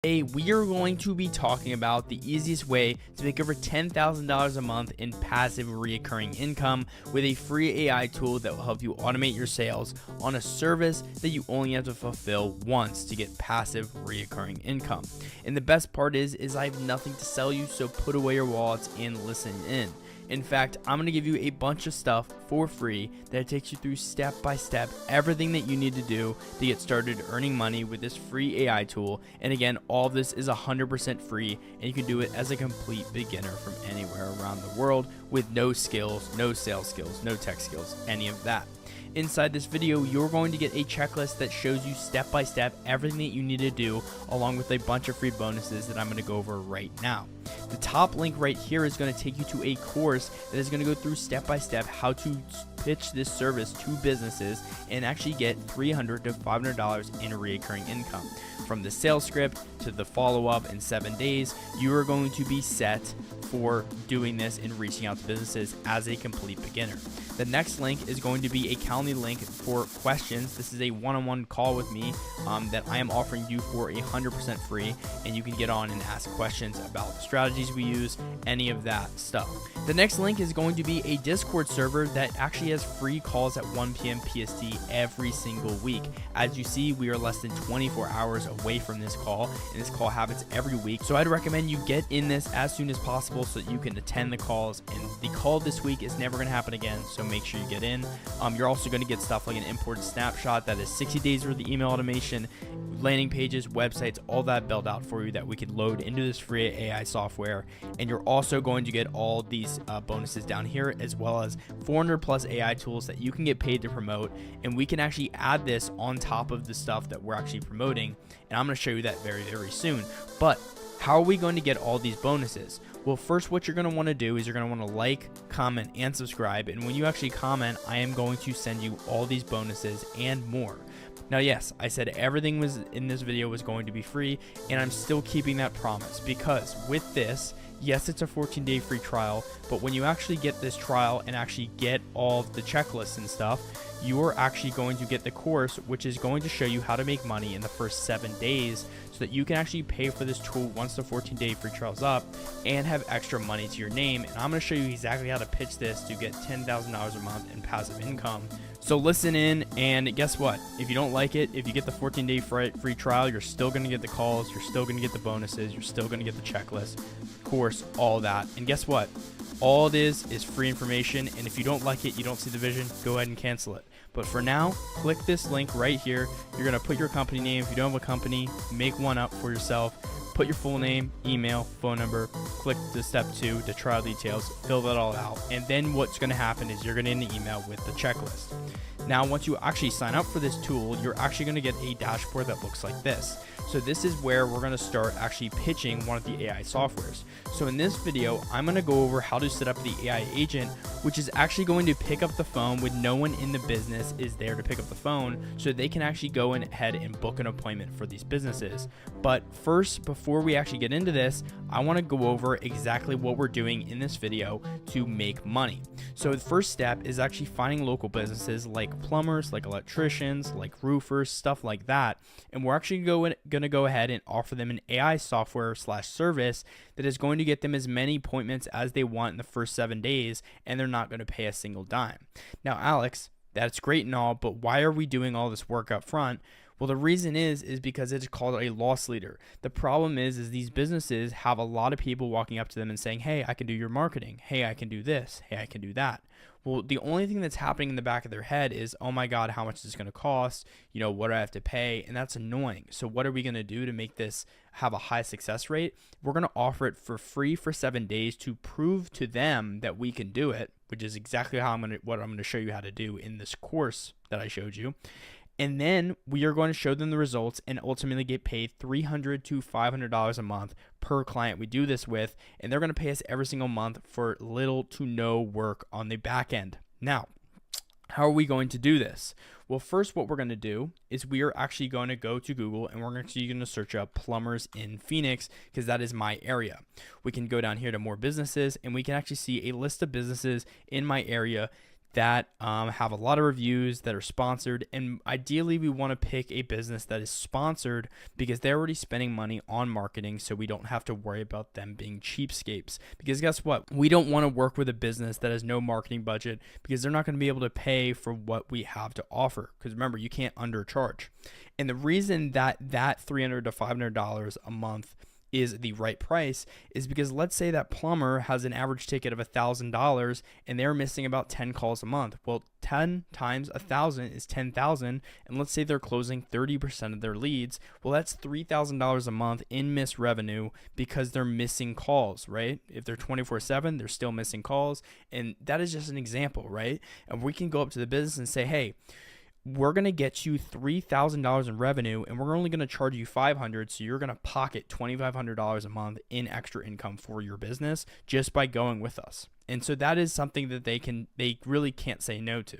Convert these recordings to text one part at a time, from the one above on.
Today, we are going to be talking about the easiest way to make over $10,000 a month in passive recurring income with a free AI tool that will help you automate your sales on a service that you only have to fulfill once to get passive recurring income. And the best part is I have nothing to sell you, so put away your wallets and listen in. In fact, I'm going to give you a bunch of stuff for free that takes you through step by step everything that you need to do to get started earning money with this free AI tool. And again, all of this is 100% free, and you can do it as a complete beginner from anywhere around the world with no skills, no sales skills, no tech skills, any of that. Inside this video, you're going to get a checklist that shows you step by step everything that you need to do, along with a bunch of free bonuses that I'm going to go over right now. The top link right here is going to take you to a course that is going to go through step by step how to pitch this service to businesses and actually get $300 to $500 in recurring income. From the sales script to the follow-up in 7 days, you are going to be set for doing this and reaching out to businesses as a complete beginner. The next link is going to be a Calendly link for questions. This is a one-on-one call with me that I am offering you for 100% free, and you can get on and ask questions about the strategies we use, any of that stuff. The next link is going to be a Discord server that actually has free calls at 1 p.m. PST every single week. As you see, we are less than 24 hours away from this call, and this call happens every week. So I'd recommend you get in this as soon as possible so that you can attend the calls. And the call this week is never going to happen again, so make sure you get in. You're also going to get stuff like an imported snapshot that is 60 days worth of email automation, landing pages, websites, all that built out for you that we could load into this free AI software. And you're also going to get all these bonuses down here, as well as 400 plus AI tools that you can get paid to promote. And we can actually add this on top of the stuff that we're actually promoting. And I'm going to show you that very, very soon. But how are we going to get all these bonuses? Well, first, what you're going to want to do is you're going to want to like, comment, and subscribe. And when you actually comment, I am going to send you all these bonuses and more. Now, yes, I said everything was in this video was going to be free, and I'm still keeping that promise, because with this, yes, it's a 14-day free trial, but when you actually get this trial and actually get all of the checklists and stuff, you are actually going to get the course, which is going to show you how to make money in the first 7 days so that you can actually pay for this tool once the 14-day free trial's up and have extra money to your name. And I'm going to show you exactly how to pitch this to get $10,000 a month in passive income. So listen in, and guess what? If you don't like it, if you get the 14-day free trial, you're still going to get the calls, you're still going to get the bonuses, you're still going to get the checklist, course, all that. And guess what? All it is free information, and if you don't like it, you don't see the vision, go ahead and cancel it. But for now, click this link right here. You're going to put your company name. If you don't have a company, make one up for yourself. Put your full name, email, phone number, click to step 2, the trial details, fill that all out. And then what's going to happen is you're going to get an email with the checklist. Now, once you actually sign up for this tool, you're actually going to get a dashboard that looks like this. So this is where we're going to start actually pitching one of the AI softwares. So in this video, I'm going to go over how to set up the AI agent, which is actually going to pick up the phone when no one in the business is there to pick up the phone, so they can actually go ahead and book an appointment for these businesses. But first, before we actually get into this, I want to go over exactly what we're doing in this video to make money. So the first step is actually finding local businesses like plumbers, like electricians, like roofers, stuff like that. And we're actually going to go ahead and offer them an AI software / service that is going to get them as many appointments as they want in the first 7 days, and they're not going to pay a single dime. Now, Alex, that's great and all, but why are we doing all this work up front? Well, the reason is because it's called a loss leader. The problem is these businesses have a lot of people walking up to them and saying, hey, I can do your marketing. Hey, I can do this. Hey, I can do that. Well, the only thing that's happening in the back of their head is, oh my God, how much is this going to cost? You know, what do I have to pay? And that's annoying. So what are we going to do to make this have a high success rate? We're going to offer it for free for 7 days to prove to them that we can do it, which is exactly what I'm going to show you how to do in this course that I showed you. And then we are going to show them the results and ultimately get paid $300 to $500 a month per client we do this with. And they're going to pay us every single month for little to no work on the back end. Now, how are we going to do this? Well, first, what we're going to do is we are actually going to go to Google, and we're actually going to search up plumbers in Phoenix, because that is my area. We can go down here to more businesses, and we can actually see a list of businesses in my area that have a lot of reviews, that are sponsored, and ideally we want to pick a business that is sponsored because they're already spending money on marketing, so we don't have to worry about them being cheapskates. Because guess what? We don't want to work with a business that has no marketing budget because they're not going to be able to pay for what we have to offer. Because remember, you can't undercharge. And the reason that $300 to $500 a month is the right price is because let's say that plumber has an average ticket of $1,000 and they're missing about 10 calls a month. Well, 10 times 1,000 is 10,000, and let's say they're closing 30% of their leads. Well, that's $3,000 a month in missed revenue because they're missing calls, right? If they're 24/7, they're still missing calls, and that is just an example, right? And we can go up to the business and say, hey, we're going to get you $3,000 in revenue, and we're only going to charge you $500, so you're going to pocket $2,500 a month in extra income for your business just by going with us. And so that is something that they really can't say no to.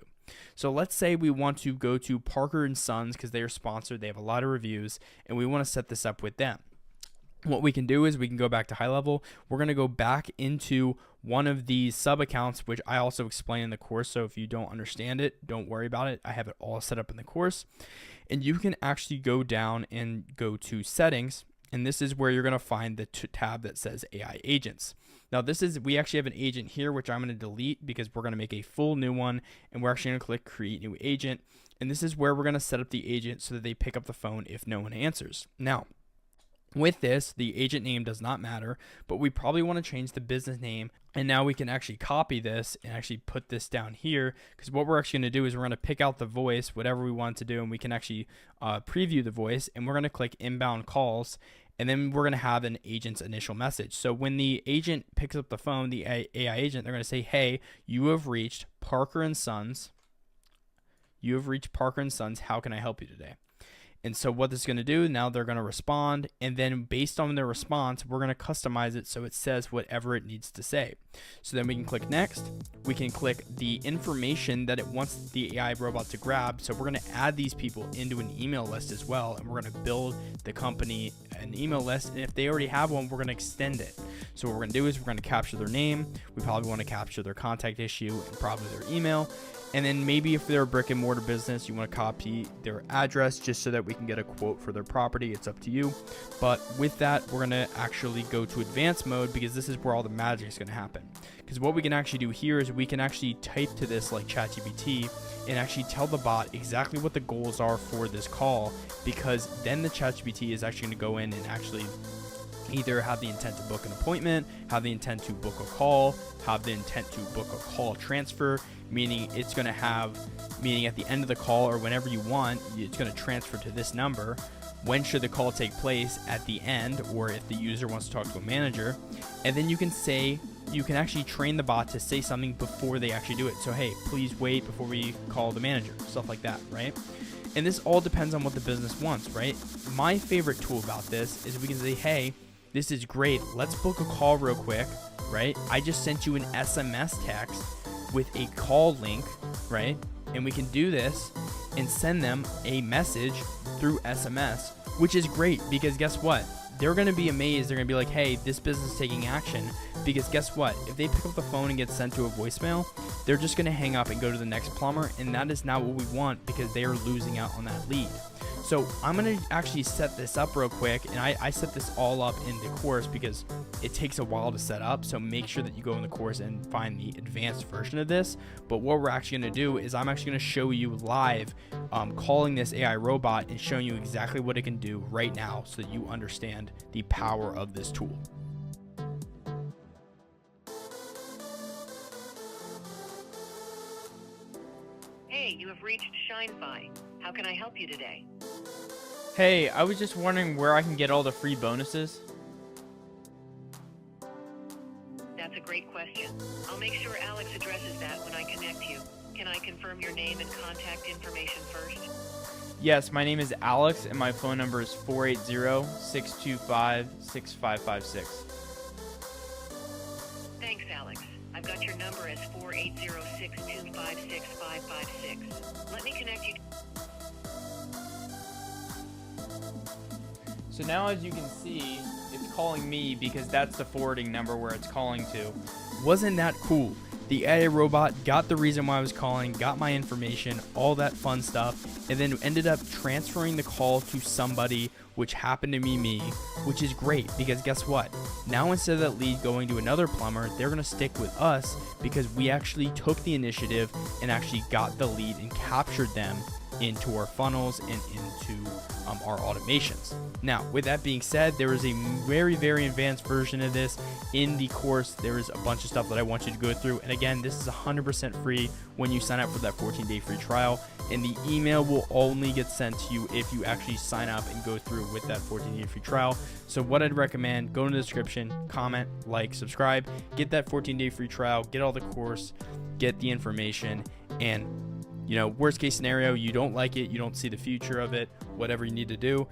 So let's say we want to go to Parker & Sons because they are sponsored, they have a lot of reviews, and we want to set this up with them. What we can do is we can go back to high level. We're going to go back into one of these sub accounts, which I also explain in the course. So if you don't understand it, don't worry about it. I have it all set up in the course. And you can actually go down and go to settings. And this is where you're going to find the tab that says AI agents. Now we actually have an agent here, which I'm going to delete because we're going to make a full new one. And we're actually going to click create new agent. And this is where we're going to set up the agent so that they pick up the phone if no one answers. Now, with this, the agent name does not matter, but we probably want to change the business name. And now we can actually copy this and actually put this down here, because what we're actually going to do is we're going to pick out the voice, whatever we want to do, and we can actually preview the voice, and we're going to click inbound calls, and then we're going to have an agent's initial message. So when the agent picks up the phone, the AI agent, they're going to say, hey, you have reached Parker & Sons. You have reached Parker & Sons. How can I help you today? And so what this is going to do, now they're going to respond, and then based on their response, we're going to customize it so it says whatever it needs to say. So then we can click next. We can click the information that it wants the AI robot to grab. So we're going to add these people into an email list as well, and we're going to build the company an email list. And if they already have one, we're going to extend it. So what we're going to do is we're going to capture their name. We probably want to capture their contact issue and probably their email. And then maybe if they're a brick and mortar business, you want to copy their address just so that we can get a quote for their property. It's up to you. But with that, we're going to actually go to advanced mode because this is where all the magic is going to happen. Because what we can actually do here is we can actually type to this like ChatGPT and actually tell the bot exactly what the goals are for this call, because then the ChatGPT is actually going to go in and actually either have the intent to book an appointment, have the intent to book a call, have the intent to book a call transfer, meaning it's going to have, meaning at the end of the call or whenever you want, it's going to transfer to this number. When should the call take place? At the end, or if the user wants to talk to a manager. And then you can actually train the bot to say something before they actually do it. So, hey, please wait before we call the manager, stuff like that, right? And this all depends on what the business wants, right? My favorite tool about this is we can say, hey, this is great. Let's book a call real quick, right? I just sent you an SMS text with a call link, right? And we can do this and send them a message through SMS, which is great because guess what? They're going to be amazed. They're going to be like, hey, this business is taking action, because guess what? If they pick up the phone and get sent to a voicemail, they're just going to hang up and go to the next plumber. And that is not what we want because they are losing out on that lead. So I'm going to actually set this up real quick, and I set this all up in the course because it takes a while to set up. So make sure that you go in the course and find the advanced version of this. But what we're actually going to do is I'm actually going to show you live calling this AI robot and showing you exactly what it can do right now so that you understand the power of this tool. Hey, you have reached ShineFi. How can I help you today? Hey, I was just wondering where I can get all the free bonuses. That's a great question. I'll make sure Alex addresses that when I connect you. Can I confirm your name and contact information first? Yes, my name is Alex, and my phone number is 480-625-6556. Thanks, Alex. I've got your number as 480-625-6556. Let me connect you. So now, as you can see, it's calling me because that's the forwarding number where it's calling to. Wasn't that cool? The AI robot got the reason why I was calling, got my information, all that fun stuff, and then ended up transferring the call to somebody, which happened to be me, which is great because guess what? Now instead of that lead going to another plumber, they're going to stick with us because we actually took the initiative and actually got the lead and captured them into our funnels and into our automations. Now, with that being said, there is a very, very advanced version of this in the course. There is a bunch of stuff that I want you to go through. And again, this is 100% free when you sign up for that 14-day free trial. And the email will only get sent to you if you actually sign up and go through with that 14-day free trial. So what I'd recommend, go in the description, comment, like, subscribe, get that 14-day free trial, get all the course, get the information, and you know, worst case scenario, you don't like it, you don't see the future of it, whatever you need to do.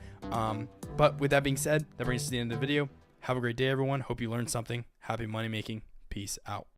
But with that being said, that brings us to the end of the video. Have a great day, everyone. Hope you learned something. Happy money making. Peace out.